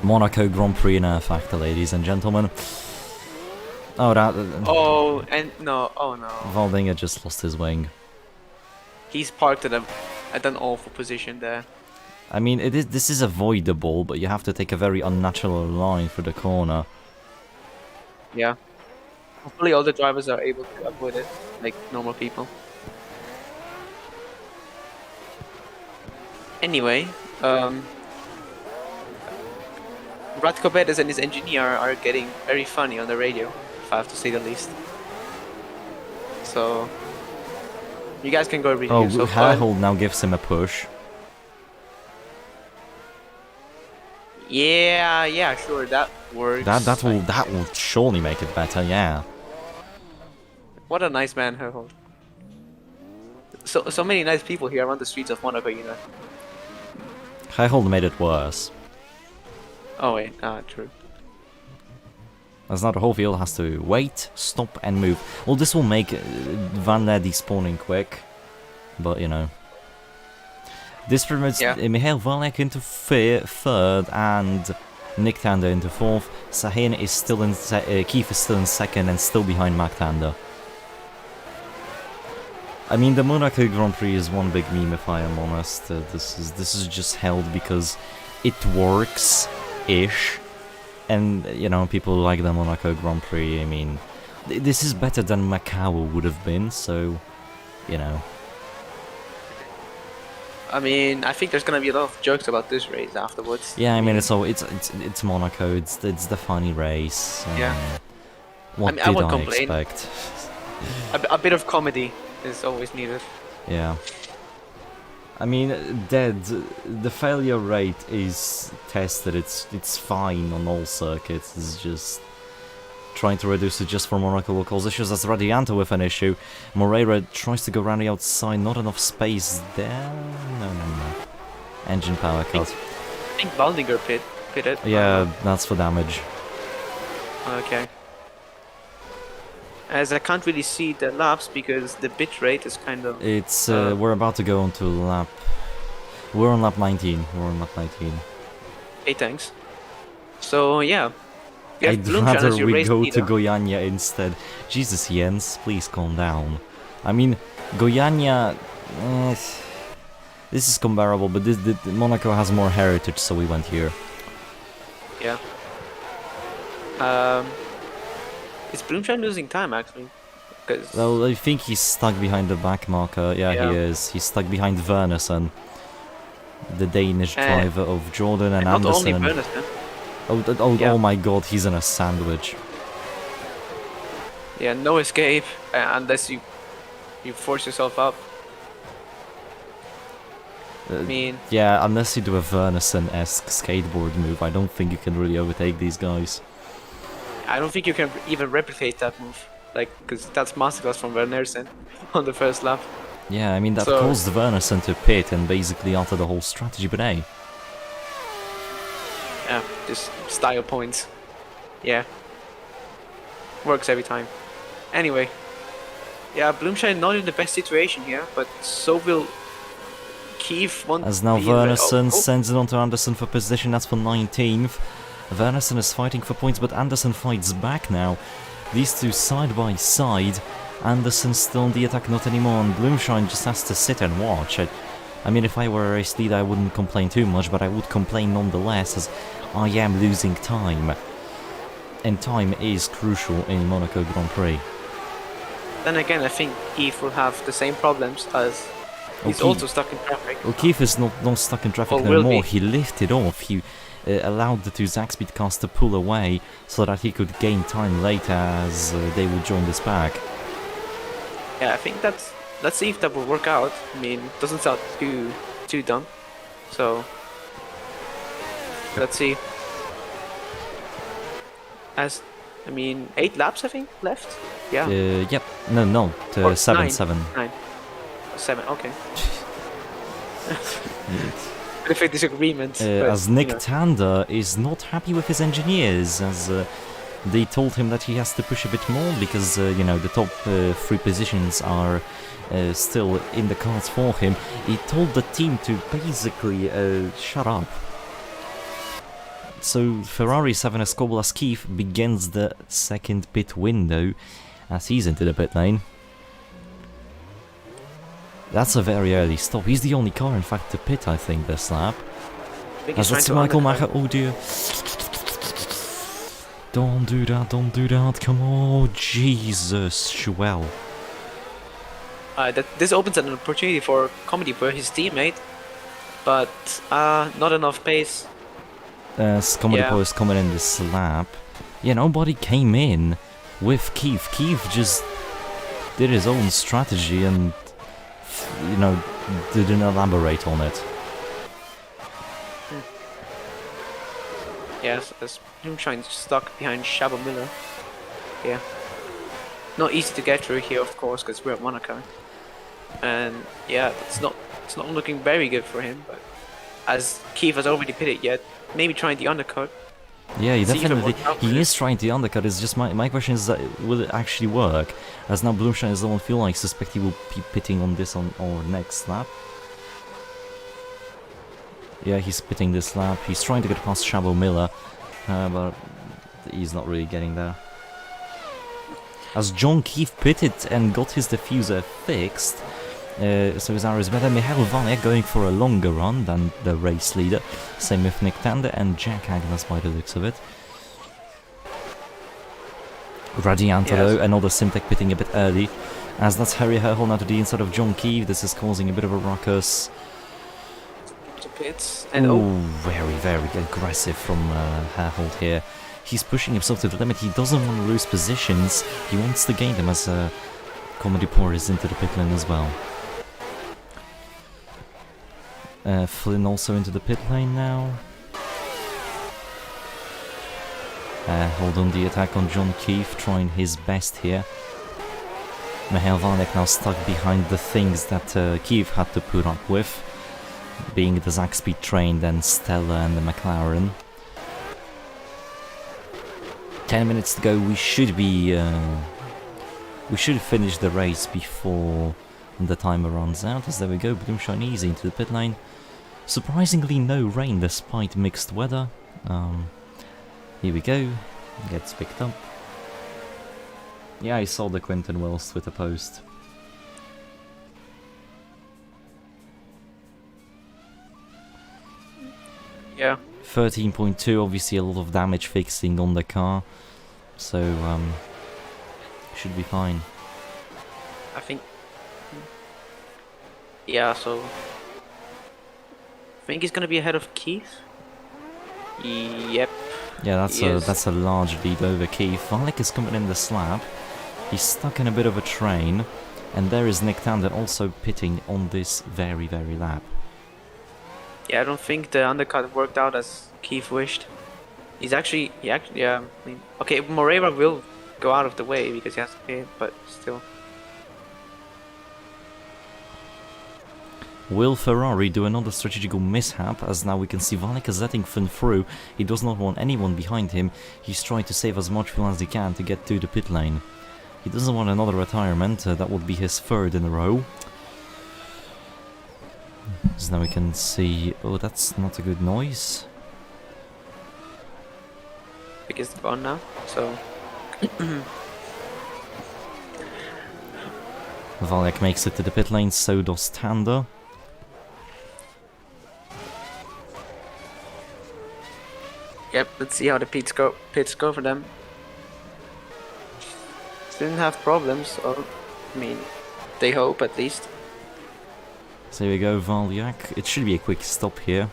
Speaker 1: Monaco Grand Prix in Air Factor, ladies and gentlemen. Oh, that...
Speaker 2: Oh, and no, oh no.
Speaker 1: Waldinger just lost his wing.
Speaker 2: He's parked at an awful position there.
Speaker 1: I mean, this is avoidable, but you have to take a very unnatural line through the corner.
Speaker 2: Yeah. Hopefully all the drivers are able to avoid it, like normal people. Anyway, Radko Betes and his engineer are getting very funny on the radio, if I have to say the least. So, you guys can go review.
Speaker 1: Oh,
Speaker 2: So
Speaker 1: Herhold now gives him a push.
Speaker 2: yeah, sure, that works.
Speaker 1: That will surely make it better, yeah.
Speaker 2: What a nice man, Herhold. So many nice people here around the streets of Monaco, you know.
Speaker 1: Herhold made it worse.
Speaker 2: Oh wait, true.
Speaker 1: As now the whole field has to wait, stop and move. Well, this will make Van Der despawning quick, but you know. This permits Michael Valek into third and Nick Tander into fourth. Sahin is still in Keith is still in second and still behind Mac Tander. I mean, the Monaco Grand Prix is one big meme, if I am honest. This is just held because it works-ish, and you know, people like the Monaco Grand Prix. I mean, this is better than Macau would have been, so you know.
Speaker 2: I mean, I think there's gonna be a lot of jokes about this race afterwards.
Speaker 1: Yeah, I mean, it's Monaco. It's the funny race.
Speaker 2: Yeah.
Speaker 1: What
Speaker 2: I
Speaker 1: did
Speaker 2: won't
Speaker 1: I
Speaker 2: complain.
Speaker 1: expect?
Speaker 2: A bit of comedy is always needed.
Speaker 1: Yeah. I mean, the failure rate is tested. It's fine on all circuits. It's just trying to reduce it just for Monaco will cause issues. That's Radianto with an issue. Moreira tries to go around the outside. Not enough space there. No. Engine power cut.
Speaker 2: I think Baldinger pitted.
Speaker 1: Yeah, that's for damage.
Speaker 2: Okay. As I can't really see the laps because the bit rate is kind of...
Speaker 1: It's we're about to go on to lap... We're on lap 19.
Speaker 2: Hey, thanks. So, yeah. We have
Speaker 1: I'd
Speaker 2: Bloomshan as
Speaker 1: rather
Speaker 2: your
Speaker 1: we
Speaker 2: race
Speaker 1: go
Speaker 2: leader.
Speaker 1: to Goiânia instead. Jesus, Jens, please calm down. I mean, Goiânia... this is comparable, but Monaco has more heritage, so we went here.
Speaker 2: Yeah. Is Bloomshan losing time, actually? Cause
Speaker 1: Well, I think he's stuck behind the back marker. Yeah,
Speaker 2: Yeah.
Speaker 1: he is. He's stuck behind Wernersen, the Danish driver of Jordan and
Speaker 2: not only
Speaker 1: Anderson.
Speaker 2: Bernstein.
Speaker 1: Oh my god, he's in a sandwich.
Speaker 2: Yeah, no escape unless you force yourself up. I mean,
Speaker 1: Yeah, unless you do a Wernersen-esque skateboard move, I don't think you can really overtake these guys.
Speaker 2: I don't think you can even replicate that move. Like, because that's masterclass from Wernersen on the first lap.
Speaker 1: Yeah, I mean, that
Speaker 2: So-
Speaker 1: caused Wernersen to pit and basically alter the whole strategy, but hey.
Speaker 2: Yeah, just style points. Yeah. Works every time. Anyway. Yeah, Bloomshan not in the best situation here, but so will Keith want
Speaker 1: As now
Speaker 2: be in the-
Speaker 1: Wernersen
Speaker 2: oh,
Speaker 1: sends it on to Anderson for position, that's for 19th. Wernerson is fighting for points, but Anderson fights back now. These two side by side. Anderson still on the attack, not anymore, and Bloomshine just has to sit and watch. I mean, if I were a race leader, I wouldn't complain too much, but I would complain nonetheless, as I am losing time. And time is crucial in Monaco Grand Prix.
Speaker 2: Then again, I think Keith will have the same problems as he's also stuck in traffic.
Speaker 1: Well, Keith is not stuck in traffic no more. He lifted off. He allowed the two Zakspeed cars to pull away so that he could gain time later as they would join this pack.
Speaker 2: Yeah, I think let's see if that will work out. I mean, it doesn't sound too dumb. So let's see. I mean, 8 laps I think left. Yeah.
Speaker 1: Yep. No. 7.
Speaker 2: 9.
Speaker 1: 7.
Speaker 2: 9. 7. Okay. Perfect disagreement.
Speaker 1: As Nick Tander is not happy with his engineers, as they told him that he has to push a bit more because you know, the top 3 positions are still in the cards for him. He told the team to basically shut up. So Ferrari 7 Escobal as Keith begins the second pit window as he's into the pit lane. That's a very early stop. He's the only car, in fact, to pit, I think, this lap. As that's Michael Macher. Oh dear. Don't do that, come on. Jesus, Joel.
Speaker 2: This opens an opportunity for comedy for his teammate, but not enough pace.
Speaker 1: Comedy is coming in this lap. Yeah, nobody came in with Keith. Keith just did his own strategy and, you know, didn't elaborate on it.
Speaker 2: Yes, as Moonshine stuck behind Shabo Miller. Yeah. Not easy to get through here, of course, because we're at Monaco. And yeah, it's not looking very good for him, but as Keith has already pitted yet, maybe trying the undercut.
Speaker 1: Yeah, he is trying the undercut. It's just my question is that will it actually work? As now Bloomshine is the one feel like suspect he will be pitting on this on our next lap. Yeah, he's pitting this lap. He's trying to get past Shabo Miller, but he's not really getting there. As John Keith pitted and got his diffuser fixed, so his arrow is better. Michael Vanek going for a longer run than the race leader. Same with Nick Tander and Jack Agnes by the looks of it. Radianta though, another Simtek pitting a bit early. As that's Harry Herhol now to the inside of John Keith. This is causing a bit of a ruckus.
Speaker 2: Pits and
Speaker 1: very, very aggressive from Herhold here. He's pushing himself to the limit. He doesn't want to lose positions. He wants to gain them as Comedy Poor is into the pit lane as well. Flynn also into the pit lane now. Hold on the attack on John Keith, trying his best here. Michael Vanek now stuck behind the things that Keith had to put up with, being the Zakspeed train, then Stella and the McLaren. 10 minutes to go. We should be we should finish the race before the timer runs out. As there we go, Bloomshine easy into the pit lane. Surprisingly no rain despite mixed weather. Here we go, gets picked up. Yeah, I saw the Quentin Wells Twitter post.
Speaker 2: Yeah.
Speaker 1: 13.2, obviously a lot of damage fixing on the car, so should be fine.
Speaker 2: I think. Yeah, so I think he's gonna be ahead of Keith. Yep.
Speaker 1: Yeah, that's a large lead over Keith. Valek is coming in the slab. He's stuck in a bit of a train, and there is Nick Tander also pitting on this very, very lap.
Speaker 2: Yeah, I don't think the undercut worked out as Keith wished. Yeah, I mean, okay, Moreira will go out of the way because he has to pay, but still.
Speaker 1: Will Ferrari do another strategical mishap, as now we can see Valek is letting Flynn through. He does not want anyone behind him. He's trying to save as much fuel as he can to get to the pit lane. He doesn't want another retirement, that would be his third in a row. So now we can see... Oh, that's not a good noise.
Speaker 2: because it's gone now. So
Speaker 1: Valek makes it to the pit lane, so does Tanda.
Speaker 2: yep, let's see how the pits go for them. Didn't have problems, so I mean, they hope at least.
Speaker 1: So here we go, Valyak. It should be a quick stop here.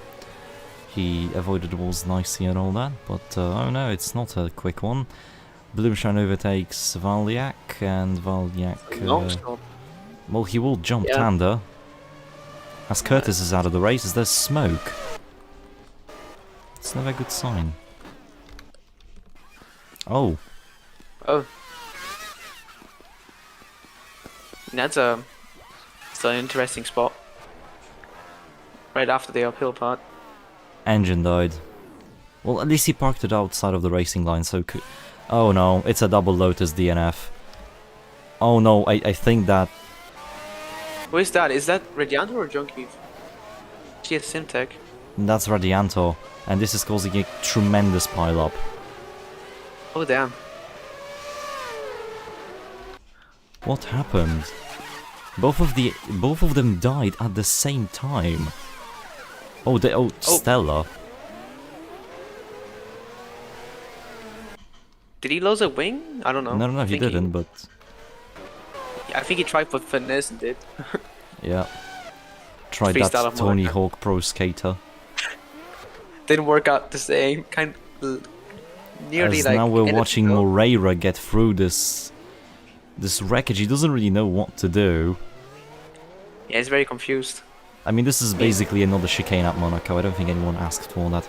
Speaker 1: He avoided the walls nicely and all that, but oh no, it's not a quick one. Bloomshine overtakes Valyak, and Valyak...
Speaker 2: No stop.
Speaker 1: well, he will jump
Speaker 2: Yeah.
Speaker 1: Tanda. As Curtis is out of the race, there's smoke. It's never a good sign. Oh,
Speaker 2: Oh. That's still an interesting spot. Right after the uphill part.
Speaker 1: engine died. Well, at least he parked it outside of the racing line, so oh no, it's a double Lotus DNF. Oh no, I think that...
Speaker 2: Who is that? Is that Radianto or Junkie? She has Simtech.
Speaker 1: that's Radianto, and this is causing a tremendous pile-up.
Speaker 2: Oh damn.
Speaker 1: What happened? Both of them died at the same time. Oh, Stella.
Speaker 2: Did he lose a wing? I don't know.
Speaker 1: No, he didn't, but...
Speaker 2: I think he tried for finesse and did.
Speaker 1: yeah. Tried
Speaker 2: Freestyle
Speaker 1: that
Speaker 2: of
Speaker 1: Tony
Speaker 2: Monaco.
Speaker 1: Hawk Pro Skater.
Speaker 2: Didn't work out the same. Nearly
Speaker 1: As
Speaker 2: like.
Speaker 1: now we're
Speaker 2: minutes
Speaker 1: watching
Speaker 2: ago.
Speaker 1: Moreira get through this wreckage. He doesn't really know what to do.
Speaker 2: Yeah, he's very confused.
Speaker 1: I mean, this is basically another chicane at Monaco. I don't think anyone asked for that.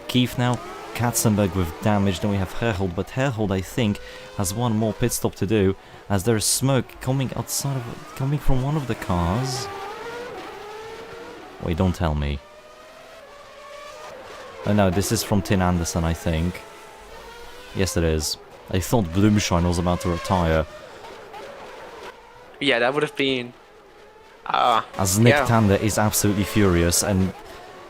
Speaker 1: Keith now, Katzenberg with damage. Then we have Herhold, but Herhold, I think, has one more pit stop to do, as there is smoke coming from one of the cars. Wait, don't tell me. Oh no, this is from Tin Anderson, I think. Yes, it is. I thought Bloomshine was about to retire.
Speaker 2: Yeah, that would have been.
Speaker 1: As Nick
Speaker 2: Yeah.
Speaker 1: Tanda is absolutely furious, and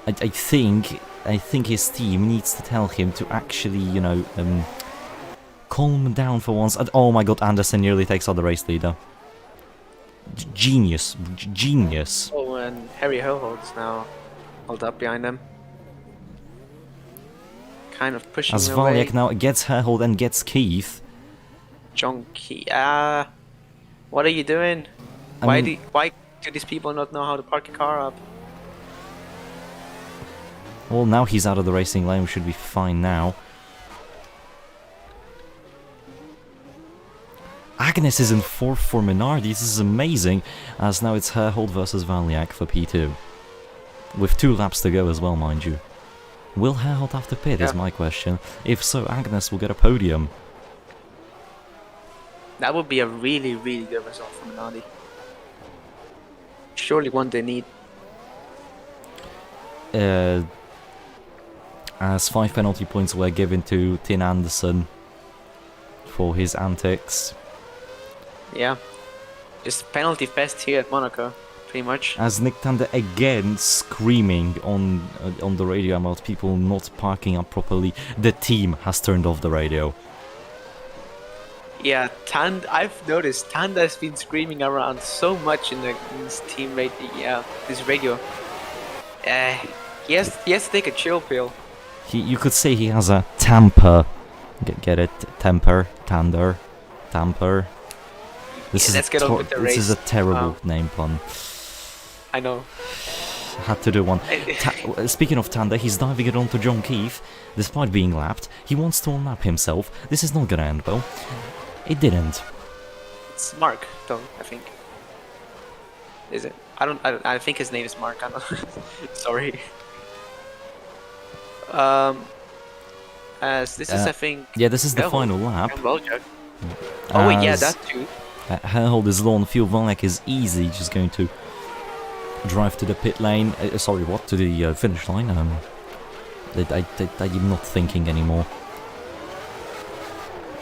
Speaker 1: I think his team needs to tell him to actually, you know, calm down for once. And, oh my god, Anderson nearly takes out the race leader. Genius.
Speaker 2: Oh, and Harry Herhold's now held up behind them. Kind of pushing
Speaker 1: As
Speaker 2: him away.
Speaker 1: Valyak now gets Herhold and gets Keith.
Speaker 2: Junkie. What are you doing?
Speaker 1: I
Speaker 2: Why
Speaker 1: mean-
Speaker 2: do these people not know how to park a car up?
Speaker 1: Well, now he's out of the racing lane, we should be fine now. Agnes is in 4th for Minardi, this is amazing, as now it's Herhold versus Valyak for P2. With 2 laps to go as well, mind you. Will Herhold have to pit, is
Speaker 2: Yeah.
Speaker 1: my question. If so, Agnes will get a podium.
Speaker 2: That would be a really, really good result for Minardi. Surely one they need.
Speaker 1: As 5 penalty points were given to Tin Anderson for his antics.
Speaker 2: Yeah. Just penalty fest here at Monaco, pretty much.
Speaker 1: As Nick Tanda again screaming on the radio about people not parking up properly. The team has turned off the radio.
Speaker 2: Yeah, I've noticed Tanda has been screaming around so much in his team radio. Yeah, this radio. He has to take a chill pill.
Speaker 1: You could say he has a tamper. Get it? Temper, Tander, tamper.
Speaker 2: Yeah, let's get on with the
Speaker 1: This is a
Speaker 2: race.
Speaker 1: terrible name pun.
Speaker 2: I know.
Speaker 1: Had to do one. Speaking of Tanda, he's diving it onto John Keith. Despite being lapped, he wants to unlap himself. This is not gonna end well. It didn't.
Speaker 2: It's Mark, though, I think. Is it? I think his name is Mark. I don't know. Sorry. As this is, I think.
Speaker 1: Yeah, this is the
Speaker 2: Herhold
Speaker 1: final lap.
Speaker 2: and Wojciech. Oh wait, yeah,
Speaker 1: As
Speaker 2: that too.
Speaker 1: Herhold is low on fuel. Valek is easy, just going to drive to the pit lane. Sorry, what? To the finish line. I'm not thinking anymore.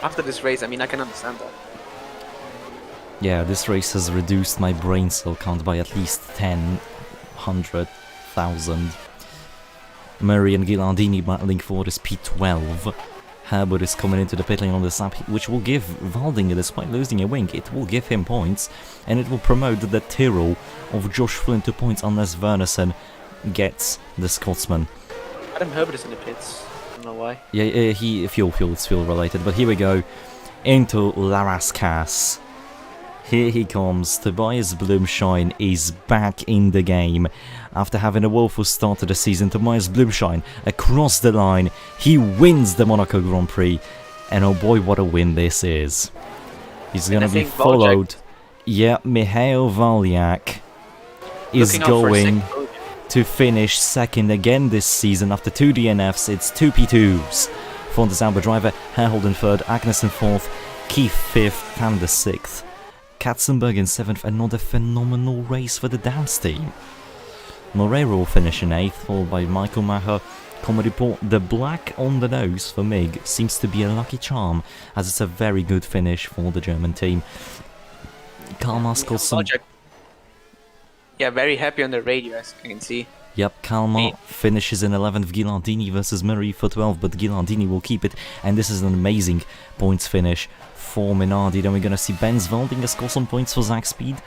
Speaker 2: After this race, I mean, I can understand that.
Speaker 1: Yeah, this race has reduced my brain cell count by at least 100,000. Murray and Ghilandini battling for this P12. Herbert is coming into the pit lane on this lap, which will give Valdinger, despite losing a wing, it will give him points, and it will promote the Tyrrell of Josh Flynn to points unless Wernerson gets the Scotsman.
Speaker 2: Adam Herbert is in the pits. I don't know why.
Speaker 1: Yeah, it's fuel related, but here we go into La Rascasse. Here he comes. Tobias Blumschein is back in the game. After having a woeful start to the season, Tobias Blumschein across the line. He wins the Monaco Grand Prix. And oh boy, what a win this is. He's going to be followed. Yeah, Mihail Valyak is going to finish second again this season. After 2 DNFs, it's 2 P2s. For the Sauber driver, Herhold in third, Agnes in fourth, Keith fifth, and the sixth. Katzenberg in 7th, another phenomenal race for the Dance team. Moreira will finish in 8th, followed by Michael Maher. Common report, the black on the nose for MiG seems to be a lucky charm, as it's a very good finish for the German team. Kalmar scores some...
Speaker 2: Yeah, very happy on the radio, as you can see.
Speaker 1: Yep, Kalmar finishes in 11th, Ghilardini versus Murray for 12th, but Ghilardini will keep it, and this is an amazing points finish for Minardi. Then we're going to see Benz Valdinger score some points for Zach Speed,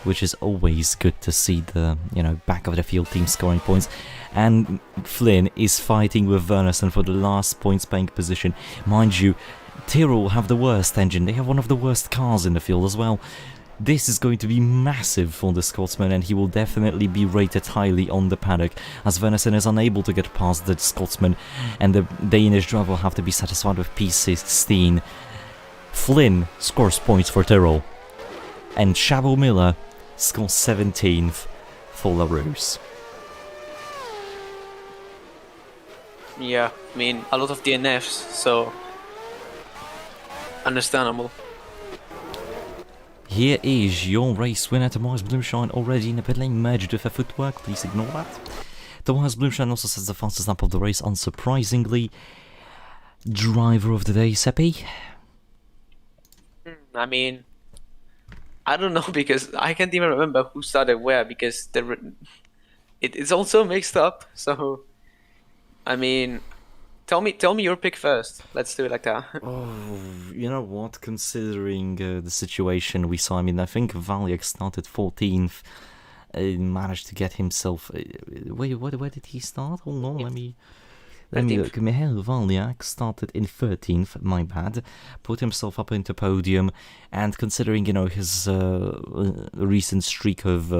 Speaker 1: which is always good to see the, back of the field team scoring points. And Flynn is fighting with Wernerson for the last points paying position. Mind you, Tyrrell have the worst engine, they have one of the worst cars in the field as well. This is going to be massive for the Scotsman, and he will definitely be rated highly on the paddock, as Wernerson is unable to get past the Scotsman, and the Danish driver will have to be satisfied with P16. Flynn scores points for Tyrrell, and Shabo Miller scores 17th for LaRousse.
Speaker 2: Yeah, I mean, a lot of DNFs, so understandable.
Speaker 1: Here is your race winner, Tobias Blumschein, already in the pit lane, merged with a footwork, please ignore that. Tobias Blumschein also sets the fastest lap of the race, unsurprisingly. Driver of the day, Seppi?
Speaker 2: I mean, I don't know, because I can't even remember who started where, because it's all so mixed up, so, I mean... Tell me your pick first. Let's do it like that.
Speaker 1: Oh, you know what? Considering the situation we saw, I mean, I think Valyak started 14th, managed to get himself. Wait, where did he start? Hold on, let me look. Mihail Valyak started in 13th. My bad. Put himself up into podium, and considering his recent streak of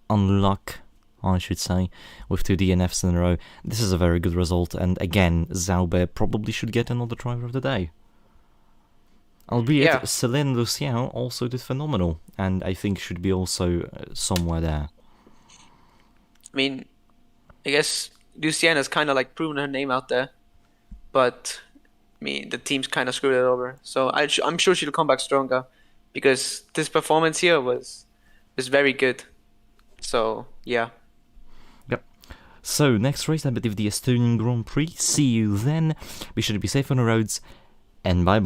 Speaker 1: unluck, I should say, with 2 DNFs in a row, this is a very good result, and again, Sauber probably should get another driver of the day. Albeit, Céline Lucien also did phenomenal, and I think should be also somewhere there.
Speaker 2: I mean, I guess Lucien has kind of like proven her name out there, but I mean, the team's kind of screwed it over, so I'm sure she'll come back stronger, because this performance here was very good, so yeah.
Speaker 1: So, next race, I believe the Estonian Grand Prix. See you then. Be sure to be safe on the roads, and bye-bye.